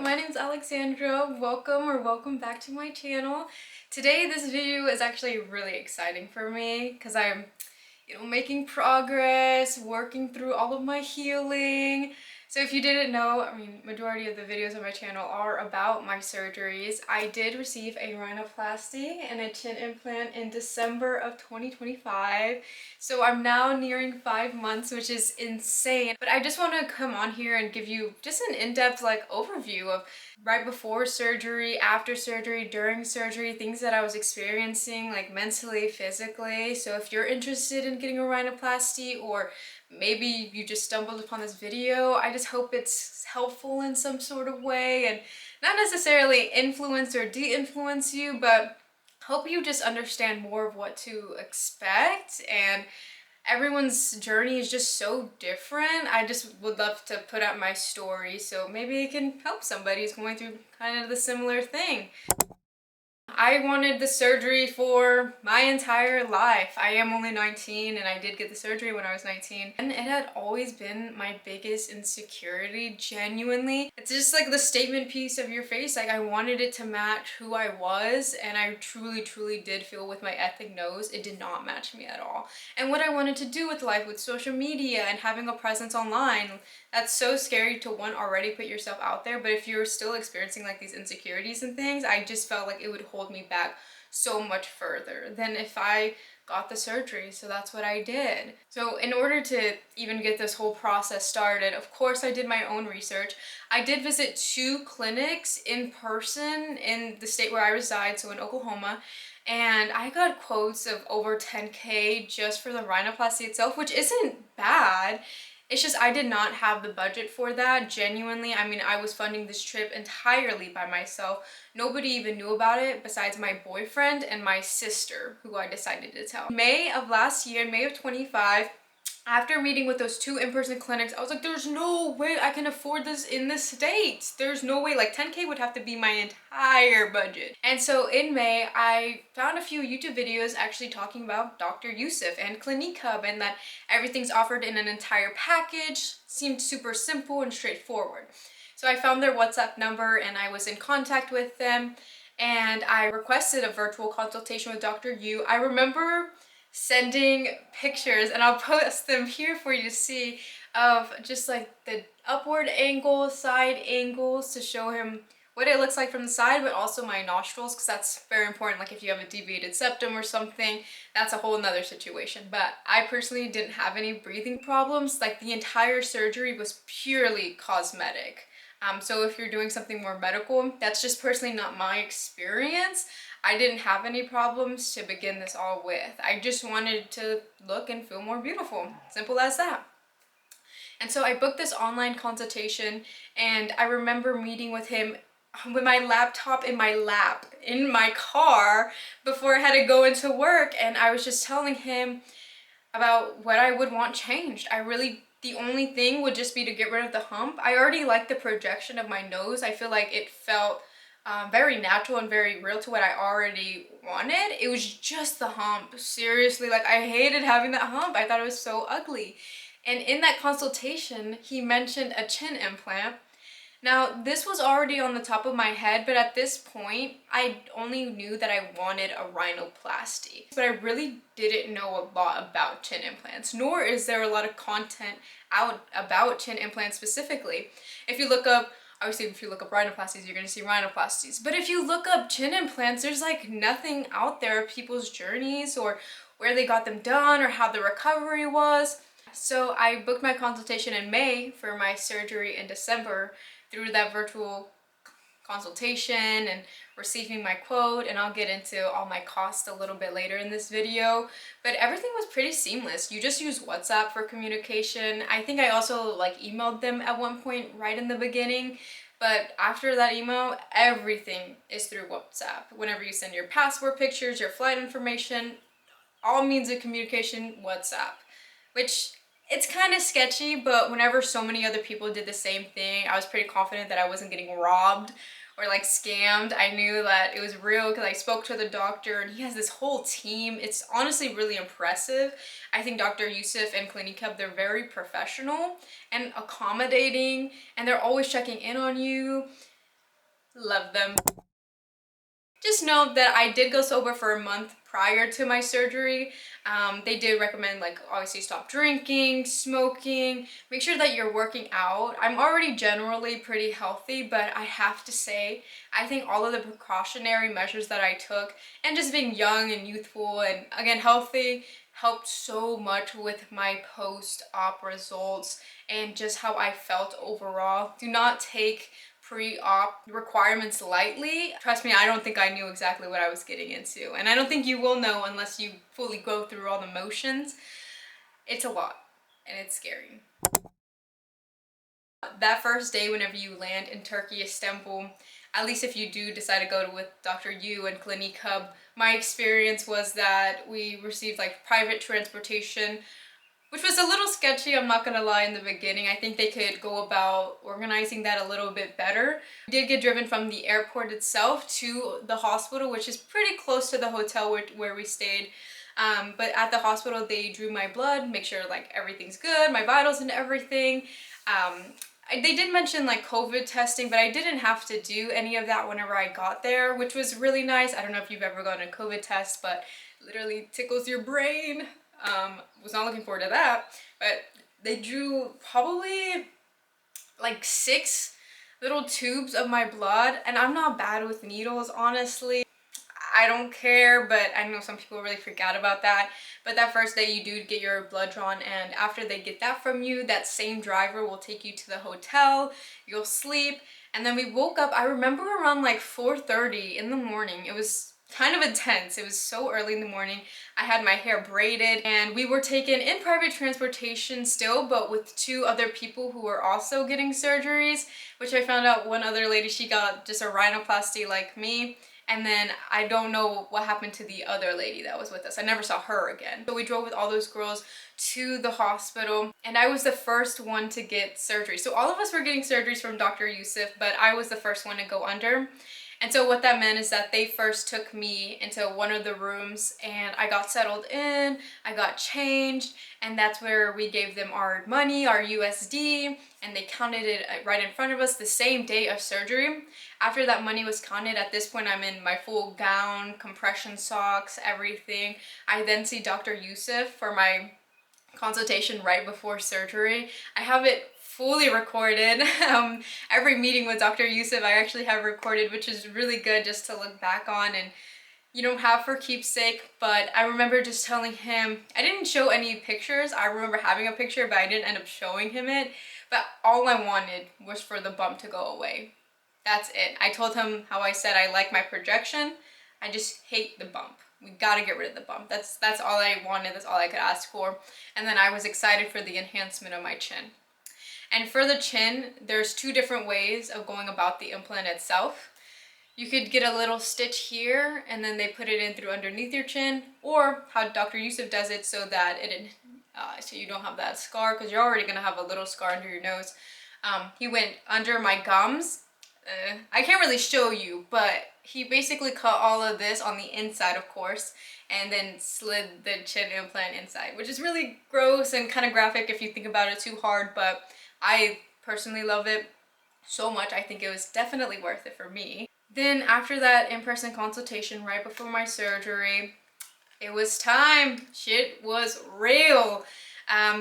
my name is Alexandra. Welcome back to my channel. Today this video is actually really exciting for me because I'm making progress, working through all of my healing. So if you didn't know, majority of the videos on my channel are about my surgeries. I did receive a rhinoplasty and a chin implant in December of 2025. So I'm now nearing 5 months, which is insane. But I just want to come on here and give you just an in-depth overview of right before surgery, after surgery, during surgery, things that I was experiencing mentally, physically. So if you're interested in getting a rhinoplasty, or maybe you just stumbled upon this video, I just hope it's helpful in some sort of way and not necessarily influence or de-influence you, but hope you just understand more of what to expect. And everyone's journey is just so different. I just would love to put out my story so maybe it can help somebody who's going through kind of the similar thing. I wanted the surgery for my entire life. I am only 19 and I did get the surgery when I was 19. And it had always been my biggest insecurity, genuinely. It's just like the statement piece of your face. I wanted it to match who I was, and I truly did feel with my ethnic nose, it did not match me at all. And what I wanted to do with life, with social media and having a presence online, that's so scary to already put yourself out there, but if you're still experiencing these insecurities and things, I just felt like it would hold me back so much further than if I got the surgery. So that's what I did. So in order to even get this whole process started, of course I did my own research. I did visit 2 clinics in person in the state where I reside, so in Oklahoma, and I got quotes of over 10K just for the rhinoplasty itself, which isn't bad. It's just I did not have the budget for that, genuinely. I was funding this trip entirely by myself. Nobody even knew about it besides my boyfriend and my sister, who I decided to tell. May of last year, May of 25, after meeting with those 2 in-person clinics, I was like, there's no way I can afford this in the States. There's no way, 10K would have to be my entire budget. And so in May, I found a few YouTube videos actually talking about Dr. Yusuf and Clinique Hub, and that everything's offered in an entire package. Seemed super simple and straightforward. So I found their WhatsApp number and I was in contact with them, and I requested a virtual consultation with Dr. Yu. I remember sending pictures, and I'll post them here for you to see, of just the upward angle, side angles, to show him what it looks like from the side, but also my nostrils, because that's very important. If you have a deviated septum or something, that's a whole nother situation. But I personally didn't have any breathing problems. The entire surgery was purely cosmetic. So if you're doing something more medical, that's just personally not my experience. I didn't have any problems to begin this all with. I just wanted to look and feel more beautiful. Simple as that. And so I booked this online consultation, and I remember meeting with him with my laptop in my lap in my car before I had to go into work, and I was just telling him about what I would want changed. The only thing would just be to get rid of the hump. I already liked the projection of my nose. I feel like it felt very natural and very real to what I already wanted. It was just the hump. Seriously, I hated having that hump. I thought it was so ugly. And in that consultation, he mentioned a chin implant. Now, this was already on the top of my head, but at this point, I only knew that I wanted a rhinoplasty. But I really didn't know a lot about chin implants, nor is there a lot of content out about chin implants specifically. If you look up, obviously if you look up rhinoplasties, you're gonna see rhinoplasties. But if you look up chin implants, there's nothing out there of people's journeys or where they got them done or how the recovery was. So I booked my consultation in May for my surgery in December through that virtual consultation and receiving my quote, and I'll get into all my costs a little bit later in this video. But everything was pretty seamless. You just use WhatsApp for communication. I think I also emailed them at one point right in the beginning, but after that email, everything is through WhatsApp. Whenever you send your passport pictures, your flight information, all means of communication, WhatsApp. Which, it's kind of sketchy, but whenever so many other people did the same thing, I was pretty confident that I wasn't getting robbed or scammed. I knew that it was real because I spoke to the doctor, and he has this whole team. It's honestly really impressive. I think Dr. Yusuf and Clinique Hub, they're very professional and accommodating, and they're always checking in on you. Love them. Just know that I did go sober for a month prior to my surgery. They did recommend, like, obviously stop drinking, smoking, make sure that you're working out. I'm already generally pretty healthy, but I have to say, I think all of the precautionary measures that I took and just being young and youthful and, again, healthy helped so much with my post-op results and just how I felt overall. Do not take pre-op requirements lightly. Trust me, I don't think I knew exactly what I was getting into, and I don't think you will know unless you fully go through all the motions. It's a lot and it's scary. That first day whenever you land in Turkey, Istanbul, at least if you do decide to go with Dr. Yu and Clinique Hub, my experience was that we received like private transportation, which was a little sketchy, I'm not gonna lie, in the beginning. I think they could go about organizing that a little bit better. We did get driven from the airport itself to the hospital, which is pretty close to the hotel where we stayed. But at the hospital, they drew my blood, make sure like everything's good, my vitals and everything. They did mention like COVID testing, but I didn't have to do any of that whenever I got there, which was really nice. I don't know if you've ever gotten a COVID test, but it literally tickles your brain. Was not looking forward to that, but they drew probably like 6 little tubes of my blood, and I'm not bad with needles, honestly. I don't care, but I know some people really freak out about that. But that first day you do get your blood drawn, and after they get that from you, that same driver will take you to the hotel, you'll sleep, and then we woke up, I remember around like 4:30 in the morning. It was kind of intense. It was so early in the morning. I had my hair braided, and we were taken in private transportation still, but with 2 other people who were also getting surgeries, which I found out one other lady, she got just a rhinoplasty like me. And then I don't know what happened to the other lady that was with us. I never saw her again. So we drove with all those girls to the hospital, and I was the first one to get surgery. So all of us were getting surgeries from Dr. Yusuf, but I was the first one to go under. And so what that meant is that they first took me into one of the rooms, and I got settled in, I got changed, and that's where we gave them our money, our USD, and they counted it right in front of us the same day of surgery. After that money was counted, at this point I'm in my full gown, compression socks, everything. I then see Dr. Yusuf for my consultation right before surgery. I have it fully recorded. Every meeting with Dr. Yusuf I actually have recorded, which is really good just to look back on and, you know, have for keepsake. But I remember just telling him, I didn't show any pictures. I remember having a picture, but I didn't end up showing him it. But all I wanted was for the bump to go away. That's it. I told him how I said I like my projection. I just hate the bump. We gotta get rid of the bump. That's all I wanted. That's all I could ask for. And then I was excited for the enhancement of my chin. And for the chin, there's 2 different ways of going about the implant itself. You could get a little stitch here, and then they put it in through underneath your chin, or how Dr. Yusuf does it so that so you don't have that scar, because you're already gonna have a little scar under your nose. He went under my gums. I can't really show you, but he basically cut all of this on the inside, of course, and then slid the chin implant inside, which is really gross and kind of graphic if you think about it too hard, but I personally love it so much. I think it was definitely worth it for me. Then after that in-person consultation right before my surgery, it was time. Shit was real.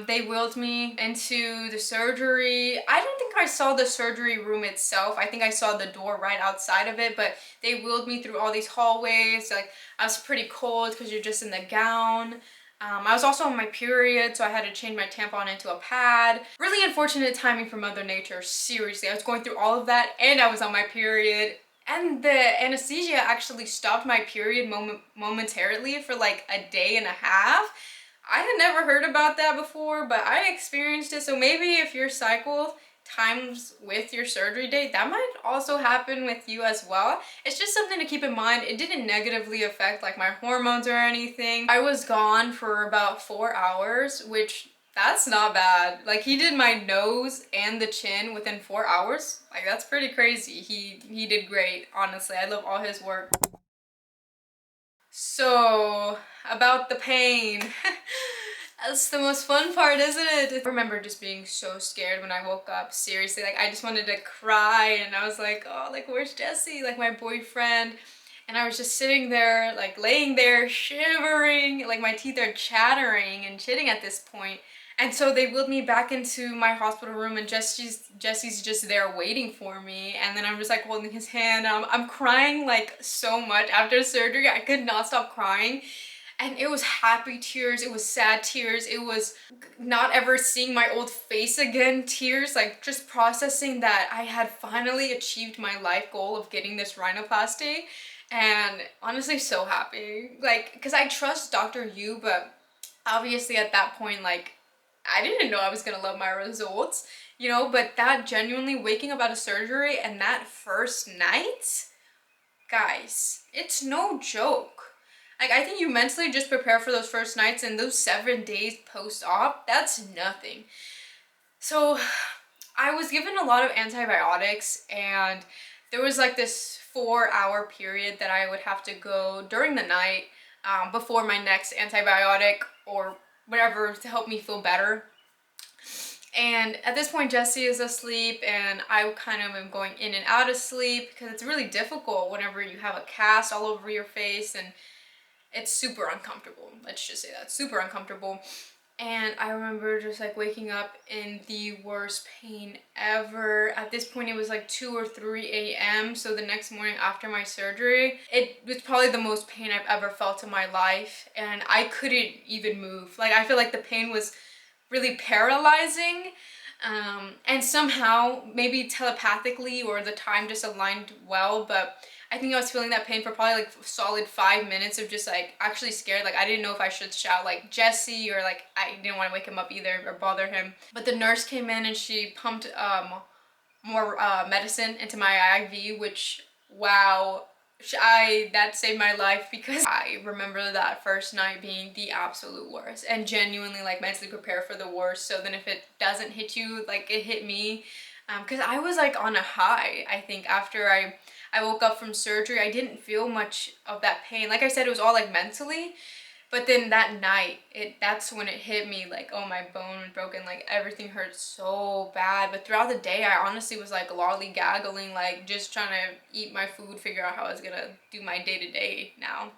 They wheeled me into the surgery. I don't think I saw the surgery room itself. I think I saw the door right outside of it, but they wheeled me through all these hallways. Like, I was pretty cold because you're just in the gown. I was also on my period, so I had to change my tampon into a pad. Really unfortunate timing for Mother Nature, seriously. I was going through all of that, and I was on my period. And the anesthesia actually stopped my period momentarily for like a day and a half. I had never heard about that before, but I experienced it. So maybe if your cycle times with your surgery date, that might also happen with you as well. It's just something to keep in mind. It didn't negatively affect like my hormones or anything. I was gone for about 4 hours, which that's not bad. Like, he did my nose and the chin within 4 hours. Like, that's pretty crazy. He did great, honestly. I love all his work. So, about the pain. That's the most fun part, isn't it? I remember just being so scared when I woke up. Seriously, like I just wanted to cry, and I was like, oh, like where's Jesse? Like my boyfriend. And I was just sitting there, like laying there, shivering, like my teeth are chattering and shitting at this point. And so they wheeled me back into my hospital room, and Jesse's just there waiting for me. And then I'm just like holding his hand. I'm crying like so much after surgery. I could not stop crying. And it was happy tears, it was sad tears, it was not ever seeing my old face again tears, like just processing that I had finally achieved my life goal of getting this rhinoplasty. And honestly, so happy. Like, because I trust Dr. Yu, but obviously at that point, like, I didn't know I was gonna love my results, you know, but that genuinely waking up out of surgery and that first night, guys, it's no joke. Like, I think you mentally just prepare for those first nights, and those 7 days post-op, that's nothing. So I was given a lot of antibiotics, and there was like this 4-hour period that I would have to go during the night before my next antibiotic or whatever to help me feel better. And at this point, Jesse is asleep, and I kind of am going in and out of sleep because it's really difficult whenever you have a cast all over your face, and it's super uncomfortable. Let's just say that, super uncomfortable. And I remember just like waking up in the worst pain ever. At this point, it was like 2 or 3 a.m. So the next morning after my surgery, it was probably the most pain I've ever felt in my life. And I couldn't even move. Like, I feel like the pain was really paralyzing. And somehow, maybe telepathically or the time just aligned well, but I think I was feeling that pain for probably like a solid 5 minutes of just like actually scared. Like I didn't know if I should shout like Jesse, or like I didn't want to wake him up either or bother him. But the nurse came in and she pumped more medicine into my IV, which, wow, that saved my life, because I remember that first night being the absolute worst, and genuinely like mentally prepare for the worst, so then if it doesn't hit you like it hit me, because I was like on a high. I think after I woke up from surgery, I didn't feel much of that pain. Like I said, it was all like mentally. But then that night, that's when it hit me, like, oh, my bone was broken, like everything hurt so bad. But throughout the day, I honestly was like lollygaggling, like just trying to eat my food, figure out how I was gonna do my day-to-day now.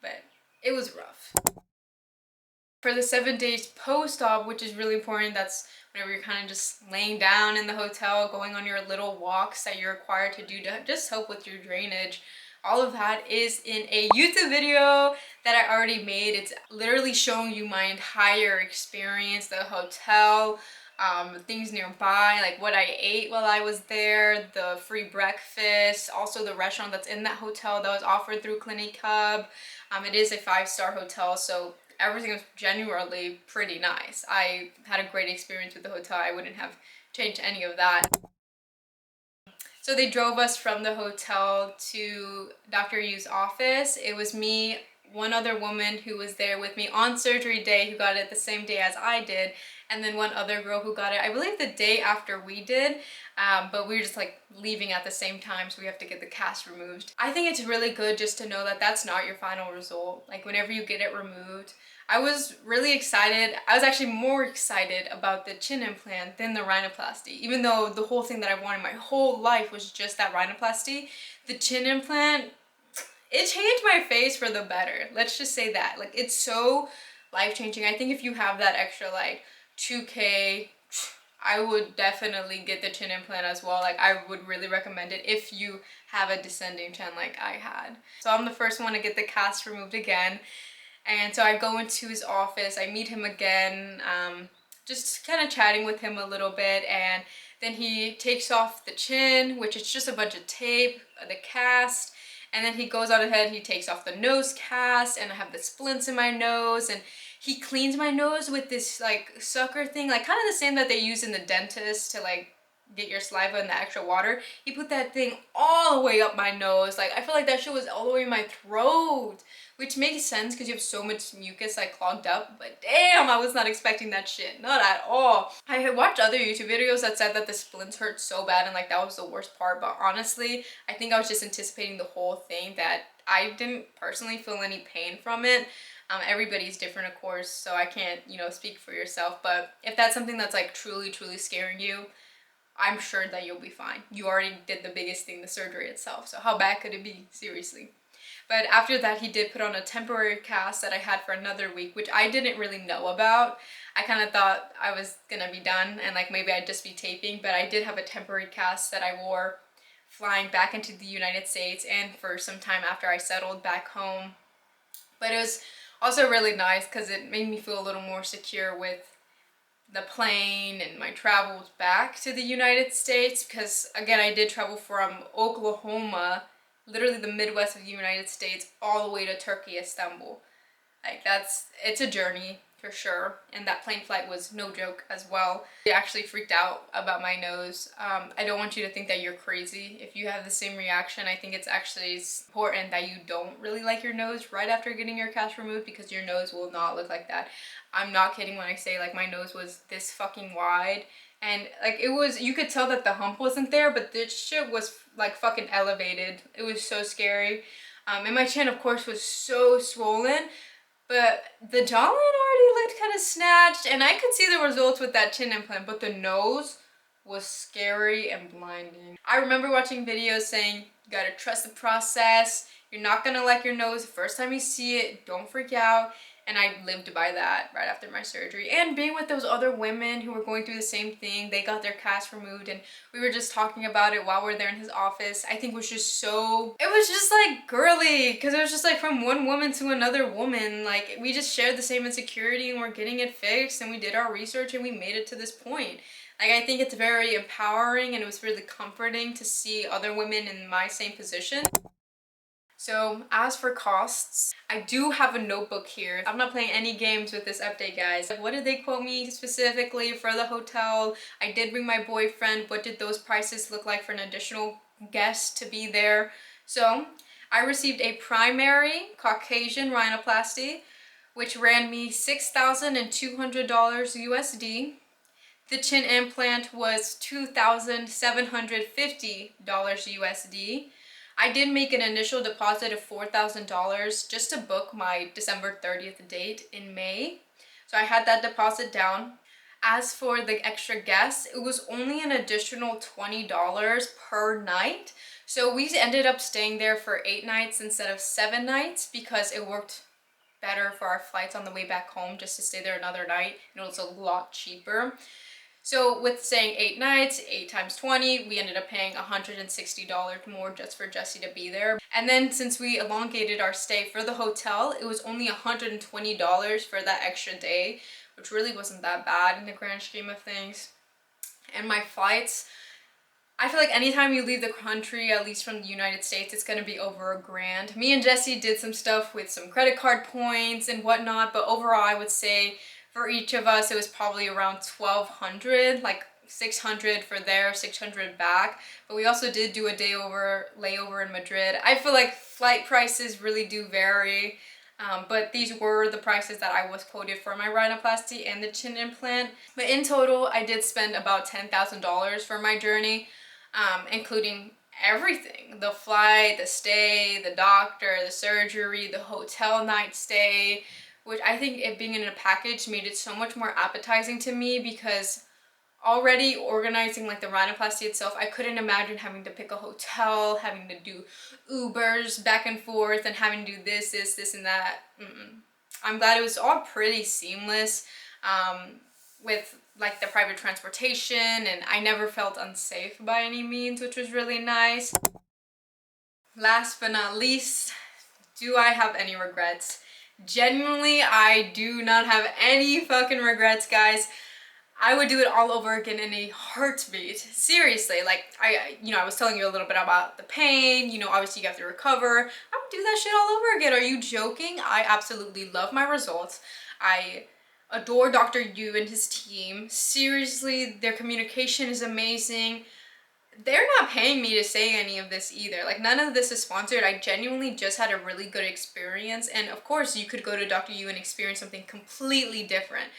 But it was rough. For the 7 days post-op, which is really important, that's whenever you're kind of just laying down in the hotel, going on your little walks that you're required to do to just help with your drainage. All of that is in a YouTube video that I already made. It's literally showing you my entire experience, the hotel, things nearby, like what I ate while I was there, the free breakfast, also the restaurant that's in that hotel that was offered through Clinic Hub. It is a 5-star hotel, so everything was genuinely pretty nice. I had a great experience with the hotel. I wouldn't have changed any of that. So they drove us from the hotel to Dr. Yu's office. It was me, one other woman who was there with me on surgery day, who got it the same day as I did, and then one other girl who got it, I believe, the day after we did, but we were just like leaving at the same time, so we have to get the cast removed. I think it's really good just to know that that's not your final result. Like whenever you get it removed, I was really excited. I was actually more excited about the chin implant than the rhinoplasty. Even though the whole thing that I wanted my whole life was just that rhinoplasty, the chin implant, it changed my face for the better. Let's just say that. Like, it's so life-changing. I think if you have that extra like 2K, I would definitely get the chin implant as well. Like, I would really recommend it if you have a descending chin like I had. So I'm the first one to get the cast removed again. And so I go into his office, I meet him again, just kind of chatting with him a little bit, and then he takes off the chin, which is just a bunch of tape, the cast, and then he goes on ahead, he takes off the nose cast, and I have the splints in my nose, and he cleans my nose with this like sucker thing, like kind of the same that they use in the dentist to like get your saliva and the extra water. He put that thing all the way up my nose. Like, I feel like that shit was all the way in my throat, which makes sense because you have so much mucus like clogged up, but damn, I was not expecting that shit, not at all. I had watched other YouTube videos that said that the splints hurt so bad and like that was the worst part, but honestly, I think I was just anticipating the whole thing, that I didn't personally feel any pain from it. Everybody's different, of course, so I can't, you know, speak for yourself, but if that's something that's like truly, truly scaring you, I'm sure that you'll be fine. You already did the biggest thing, the surgery itself, so how bad could it be? Seriously. But after that, he did put on a temporary cast that I had for another week, which I didn't really know about. I kind of thought I was gonna be done and like maybe I'd just be taping, but I did have a temporary cast that I wore flying back into the United States and for some time after I settled back home. But it was also really nice because it made me feel a little more secure with the plane and my travels back to the United States, because again, I did travel from Oklahoma, literally the Midwest of the United States, all the way to Turkey, Istanbul. Like it's a journey for sure, and that plane flight was no joke as well. I actually freaked out about my nose. I don't want you to think that you're crazy. If you have the same reaction, I think it's actually important that you don't really like your nose right after getting your cast removed, because your nose will not look like that. I'm not kidding when I say like my nose was this fucking wide, and like it was, you could tell that the hump wasn't there, but this shit was like fucking elevated. It was so scary. And my chin, of course, was so swollen. But the jawline already looked kind of snatched, and I could see the results with that chin implant, but the nose was scary and blinding. I remember watching videos saying, you gotta trust the process, you're not gonna like your nose the first time you see it, don't freak out. And I lived by that right after my surgery. And being with those other women who were going through the same thing, they got their cast removed and we were just talking about it while we were there in his office, I think was just so, it was just like girly, because it was just like from one woman to another woman. Like we just shared the same insecurity and we're getting it fixed, and we did our research and we made it to this point. Like I think it's very empowering, and it was really comforting to see other women in my same position. So as for costs, I do have a notebook here. I'm not playing any games with this update, guys. What did they quote me specifically for the hotel? I did bring my boyfriend. What did those prices look like for an additional guest to be there? So I received a primary Caucasian rhinoplasty, which ran me $6,200 USD. The chin implant was $2,750 USD. I did make an initial deposit of $4,000 just to book my December 30th date in May. So I had that deposit down. As for the extra guests, it was only an additional $20 per night. So we ended up staying there for 8 nights instead of 7 nights because it worked better for our flights on the way back home just to stay there another night, and it was a lot cheaper. So with staying 8 nights, 8 times 20, we ended up paying $160 more just for Jesse to be there. And then since we elongated our stay for the hotel, it was only $120 for that extra day, which really wasn't that bad in the grand scheme of things. And my flights, I feel like anytime you leave the country, at least from the United States, it's gonna be over $1,000. Me and Jesse did some stuff with some credit card points and whatnot, but overall I would say for each of us, it was probably around $1,200, like $600 for there, $600 back. But we also did do a layover in Madrid. I feel like flight prices really do vary, but these were the prices that I was quoted for my rhinoplasty and the chin implant. But in total, I did spend about $10,000 for my journey, including everything: the flight, the stay, the doctor, the surgery, the hotel night stay, which I think it being in a package made it so much more appetizing to me, because already organizing like the rhinoplasty itself, I couldn't imagine having to pick a hotel, having to do Ubers back and forth, and having to do this and that. I'm glad it was all pretty seamless with like the private transportation, and I never felt unsafe by any means, which was really nice. Last but not least, do I have any regrets? Genuinely, I do not have any fucking regrets, guys. I would do it all over again in a heartbeat. Seriously, like I was telling you a little bit about the pain, obviously you have to recover. I would do that shit all over again. Are you joking? I absolutely love my results. I adore Dr. Yu and his team. Seriously, their communication is amazing. They're not paying me to say any of this either. Like, none of this is sponsored. I genuinely just had a really good experience. And of course, you could go to Dr. Yu and experience something completely different.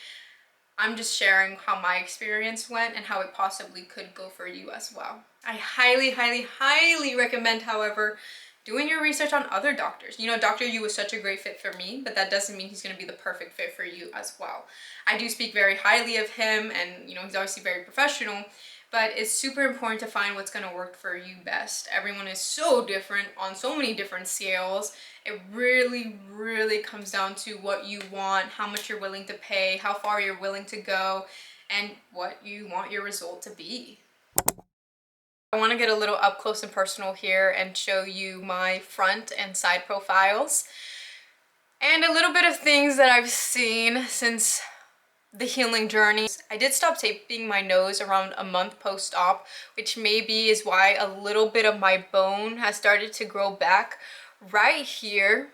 I'm just sharing how my experience went and how it possibly could go for you as well. I highly, highly, highly recommend, however, doing your research on other doctors. You know, Dr. Yu was such a great fit for me, but that doesn't mean he's going to be the perfect fit for you as well. I do speak very highly of him, and you know, he's obviously very professional, but it's super important to find what's going to work for you best. Everyone is so different on so many different scales. It really comes down to what you want, how much you're willing to pay, how far you're willing to go, and what you want your result to be. I want to get a little up close and personal here and show you my front and side profiles and a little bit of things that I've seen since the healing journey. I did stop taping my nose around a month post-op, which maybe is why a little bit of my bone has started to grow back right here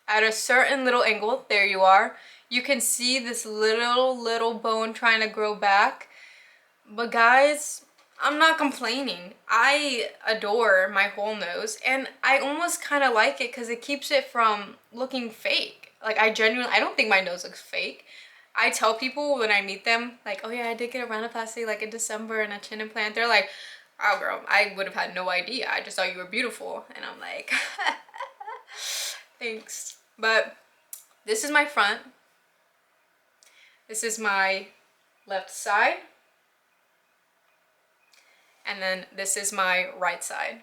at a certain little angle. There you are. You can see this little bone trying to grow back. But guys, I'm not complaining. I adore my whole nose, and I almost kind of like it because it keeps it from looking fake. Like, I don't think my nose looks fake. I tell people when I meet them, like, oh yeah, I did get a rhinoplasty like in December and a chin implant. They're like, wow girl, I would have had no idea. I just thought you were beautiful. And I'm like, thanks. But this is my front. This is my left side. And then this is my right side.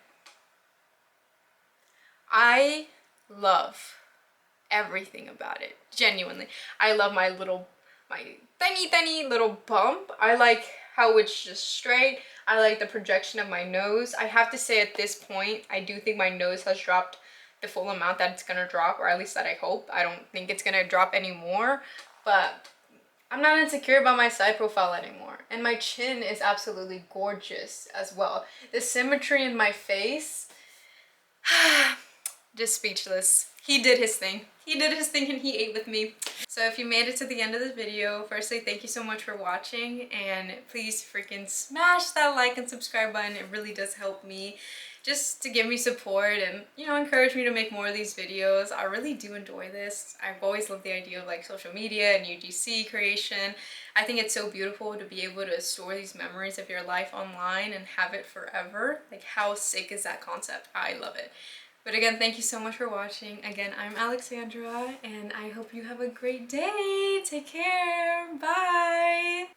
I love everything about it, genuinely. I love my tiny little bump. I like how it's just straight. I like the projection of my nose. I have to say at this point, I do think my nose has dropped the full amount that it's gonna drop, or at least that I hope. I don't think it's gonna drop anymore, but I'm not insecure about my side profile anymore. And my chin is absolutely gorgeous as well. The symmetry in my face, just speechless. He did his thing. He did his thing and he ate with me. So if you made it to the end of this video, firstly, thank you so much for watching, and please freaking smash that like and subscribe button. It really does help me just to give me support and, you know, encourage me to make more of these videos. I really do enjoy this. I've always loved the idea of like social media and UGC creation. I think it's so beautiful to be able to store these memories of your life online and have it forever. Like, how sick is that concept? I love it. But again, thank you so much for watching. Again, I'm Alexandra, and I hope you have a great day. Take care. Bye.